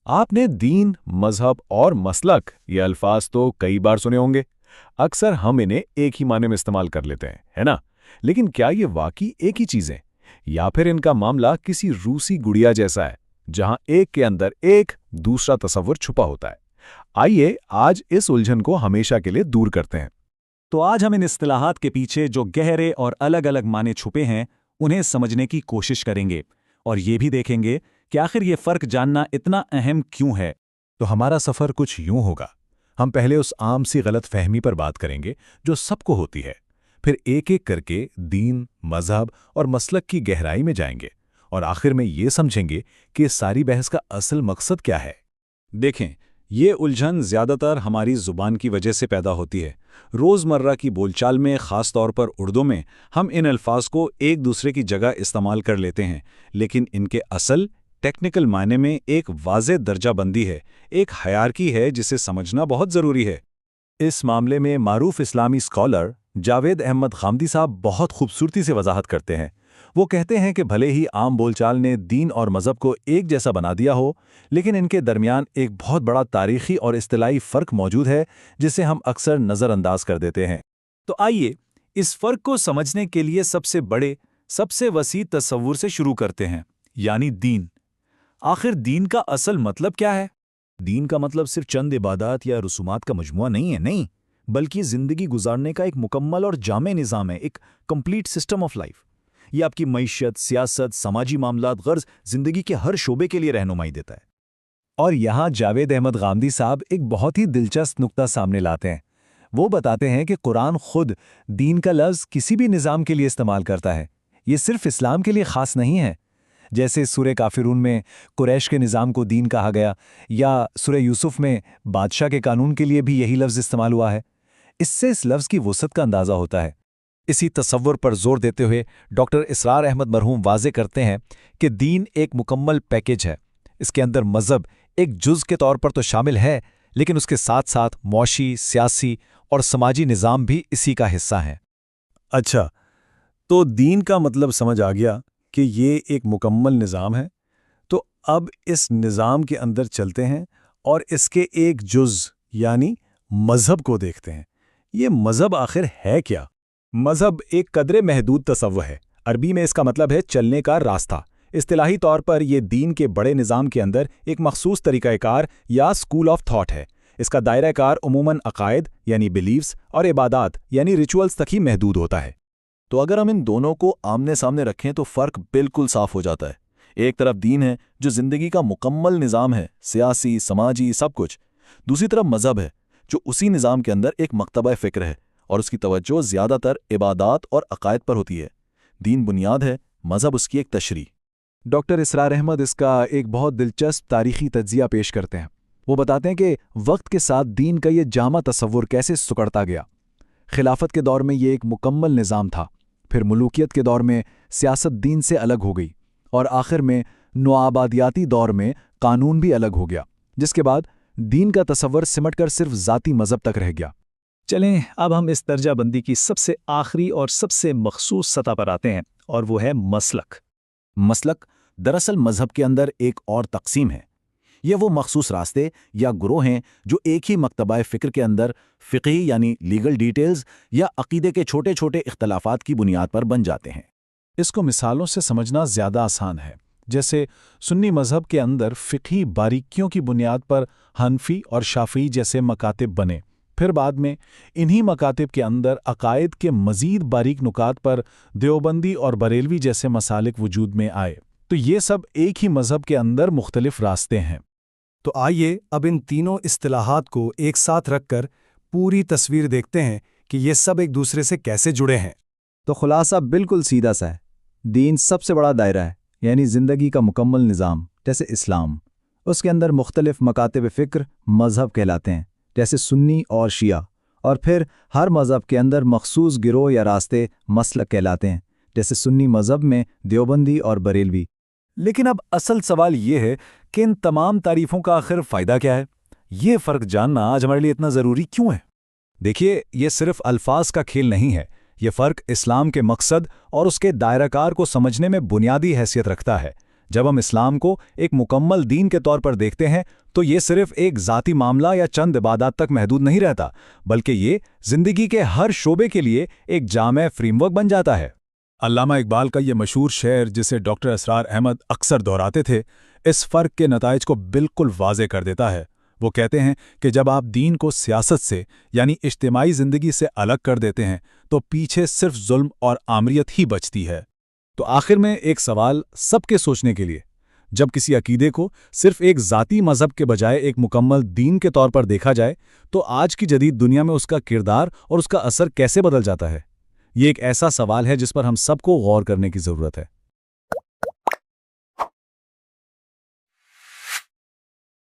आपने दीन, मजहब और मसलक ये अल्फाज तो कई बार सुने होंगे। अक्सर हम इन्हें एक ही मायने में इस्तेमाल कर लेते हैं, है ना? लेकिन क्या ये वाकई एक ही चीजें, या फिर इनका मामला किसी रूसी गुड़िया जैसा है जहां एक के अंदर एक दूसरा तस्वर छुपा होता है? आइए आज इस उलझन को हमेशा के लिए दूर करते हैं। तो आज हम इन इस्तिलाहात के पीछे जो गहरे और अलग अलग माने छुपे हैं उन्हें समझने की कोशिश करेंगे और ये भी देखेंगे कि आखिर ये फर्क जानना इतना अहम क्यों है। तो हमारा सफर कुछ यूं होगा। हम पहले उस आम सी गलत फहमी पर बात करेंगे जो सबको होती है, फिर एक एक करके दीन, मजहब और मसलक की गहराई में जाएंगे और आखिर में ये समझेंगे कि इस सारी बहस का असल मकसद क्या है। देखें, ये उलझन ज़्यादातर हमारी ज़ुबान की वजह से पैदा होती है। रोज़मर्रा की बोलचाल में, ख़ास तौर पर उर्दू में, हम इन अल्फाज को एक दूसरे की जगह इस्तेमाल कर लेते हैं, लेकिन इनके असल टेक्निकल मायने में एक वाज़ेह दर्जाबंदी है, एक हायरार्की है जिसे समझना बहुत ज़रूरी है। इस मामले में मारूफ इस्लामी स्कॉलर जावेद अहमद गामदी साहब बहुत खूबसूरती से वजाहत करते हैं। वो कहते हैं कि भले ही आम बोलचाल ने दीन और मज़हब को एक जैसा बना दिया हो, लेकिन इनके दरमियान एक बहुत बड़ा तारीखी और इस्तिलाही फ़र्क मौजूद है जिसे हम अक्सर नज़रअंदाज कर देते हैं। तो आइए इस फ़र्क को समझने के लिए सबसे बड़े, सबसे वसी तस्वुर से शुरू करते हैं, यानी दीन। आखिर दीन का असल मतलब क्या है? दीन का मतलब सिर्फ चंद इबादत या रसूमात का मजमुआ नहीं है, नहीं, बल्कि ज़िंदगी गुजारने का एक मुकम्मल और जामे निज़ाम है, एक कंप्लीट सिस्टम ऑफ लाइफ। ये आपकी मईशत, सियासत, समाजी मामलात, गर्ज, ज़िंदगी के हर शोबे के लिए रहनुमाई देता है। और यहाँ जावेद अहमद गामदी साहब एक बहुत ही दिलचस्प नुक्ता सामने लाते हैं। वो बताते हैं कि कुरान खुद दीन का लफ्ज़ किसी भी निज़ाम के लिए इस्तेमाल करता है। ये सिर्फ इस्लाम के लिए ख़ास नहीं है। जैसे सूरह काफिरून में कुरैश के निज़ाम को दीन कहा गया, या सूरह यूसुफ में बादशाह के कानून के लिए भी यही लफ्ज़ इस्तेमाल हुआ है। इससे इस लफ्ज़ की वुसअत का अंदाज़ा होता है। इसी तसव्वुर पर जोर देते हुए डॉक्टर इसरार अहमद मरहूम वाज़े करते हैं कि दीन एक मुकम्मल पैकेज है। इसके अंदर मज़हब एक जुज़ के तौर पर तो शामिल है, लेकिन उसके साथ साथ मौशी, सियासी और समाजी निज़ाम भी इसी का हिस्सा हैं। अच्छा, तो दीन का मतलब समझ आ गया कि ये एक मुकम्मल निज़ाम है। तो अब इस निज़ाम के अंदर चलते हैं और इसके एक जुज़ यानी मज़हब को देखते हैं। ये मज़हब आखिर है क्या? मज़हब एक कदरे महदूद तस्वुर है। अरबी में इसका मतलब है चलने का रास्ता। इस्तिलाही तौर पर यह दीन के बड़े निज़ाम के अंदर एक मखसूस तरीक़ाकार या स्कूल ऑफ थॉट है। इसका दायरा कार उमूमन अकायद यानी बिलीव्स और इबादात यानी रिचुअल्स तक ही महदूद होता है। तो अगर हम इन दोनों को आमने सामने रखें तो फ़र्क बिल्कुल साफ हो जाता है। एक तरफ दीन है जो ज़िंदगी का मुकम्मल निज़ाम है, सियासी, समाजी, सब कुछ। दूसरी तरफ मज़हब है जो उसी निज़ाम के अंदर एक मकतबा फ़िक्र है और उसकी तवज्जो ज़्यादातर इबादात और अकायद पर होती है। दीन बुनियाद है, मज़हब उसकी एक तशरीह। डॉक्टर इसरार अहमद इसका एक बहुत दिलचस्प तारीखी तज्ज़िया पेश करते हैं। वो बताते हैं कि वक्त के साथ दीन का ये जामा तस्वुर कैसे सुकड़ता गया। खिलाफत के दौर में ये एक मुकम्मल निज़ाम था, फिर मुलूकियत के दौर में सियासत दीन से अलग हो गई और आखिर में नौआबादियाती दौर में कानून भी अलग हो गया, जिसके बाद दीन का तस्वर सिमटकर सिर्फ ज़ाती मज़हब तक रह गया। चलें अब हम इस दर्जाबंदी की सबसे आखिरी और सबसे मखसूस सतह पर आते हैं, और वो है मसलक। मसलक दरअसल मज़हब के अंदर एक और तकसीम है। ये वो मखसूस रास्ते या गुरोह हैं जो एक ही मकतबा फ़िक्र के अंदर फ़िक़ही यानी लीगल डिटेल्स या अक़ीदे के छोटे छोटे इख्तलाफात की बुनियाद पर बन जाते हैं। इसको मिसालों से समझना ज़्यादा आसान है। जैसे सुन्नी मज़हब के अंदर फ़िक़ही बारीकियों की बुनियाद पर हनफी और शाफ़ी जैसे मकातिब बने, फिर बाद में इन्हीं मकातिब के अंदर अकायद के मज़ीद बारीक नुकात पर देवबंदी और बरेलवी जैसे मसालिक वजूद में आए। तो ये सब एक ही मज़हब के अंदर मुख्तलिफ रास्ते हैं। तो आइए अब इन तीनों इस्तिलाहात को एक साथ रखकर पूरी तस्वीर देखते हैं कि ये सब एक दूसरे से कैसे जुड़े हैं। तो खुलासा बिल्कुल सीधा सा है। दीन सबसे बड़ा दायरा है, यानी ज़िंदगी का मुकम्मल निज़ाम, जैसे इस्लाम। उसके अंदर मुख्तलिफ मकातिब फ़िक्र मज़हब कहलाते हैं, जैसे सुन्नी और शिया। और फिर हर मज़हब के अंदर मखसूस गिरोह या रास्ते मसलक कहलाते हैं, जैसे सुन्नी मज़हब में देवबंदी और बरेलवी। लेकिन अब असल सवाल ये है कि इन तमाम तारीफ़ों का आखिर फ़ायदा क्या है? ये फ़र्क जानना आज हमारे लिए इतना ज़रूरी क्यों है? देखिए, ये सिर्फ अल्फाज का खेल नहीं है। ये फ़र्क इस्लाम के मकसद और उसके दायराकार को समझने में बुनियादी हैसियत रखता है। जब हम इस्लाम को एक मुकम्मल दीन के तौर पर देखते हैं तो ये सिर्फ एक ज़ाती मामला या चंद इबादत तक महदूद नहीं रहता, बल्कि ये ज़िंदगी के हर शोबे के लिए एक जामे फ्रेमवर्क बन जाता है। अल्लामा इकबाल का ये मशहूर शेर, जिसे डॉक्टर असरार अहमद अक्सर दोहराते थे, इस फ़र्क के नताइज को बिल्कुल वाज़े कर देता है। वो कहते हैं कि जब आप दीन को सियासत से यानी इज्तिमाई ज़िंदगी से अलग कर देते हैं तो पीछे सिर्फ जुल्म और आमरियत ही बचती है। तो आखिर में एक सवाल सबके सोचने के लिए, जब किसी अकीदे को सिर्फ एक ज़ाती मज़हब के बजाय एक मुकम्मल दीन के तौर पर देखा जाए तो आज की जदीद दुनिया में उसका किरदार और उसका असर कैसे बदल जाता है? ये एक ऐसा सवाल है जिस पर हम सबको गौर करने की ज़रूरत है।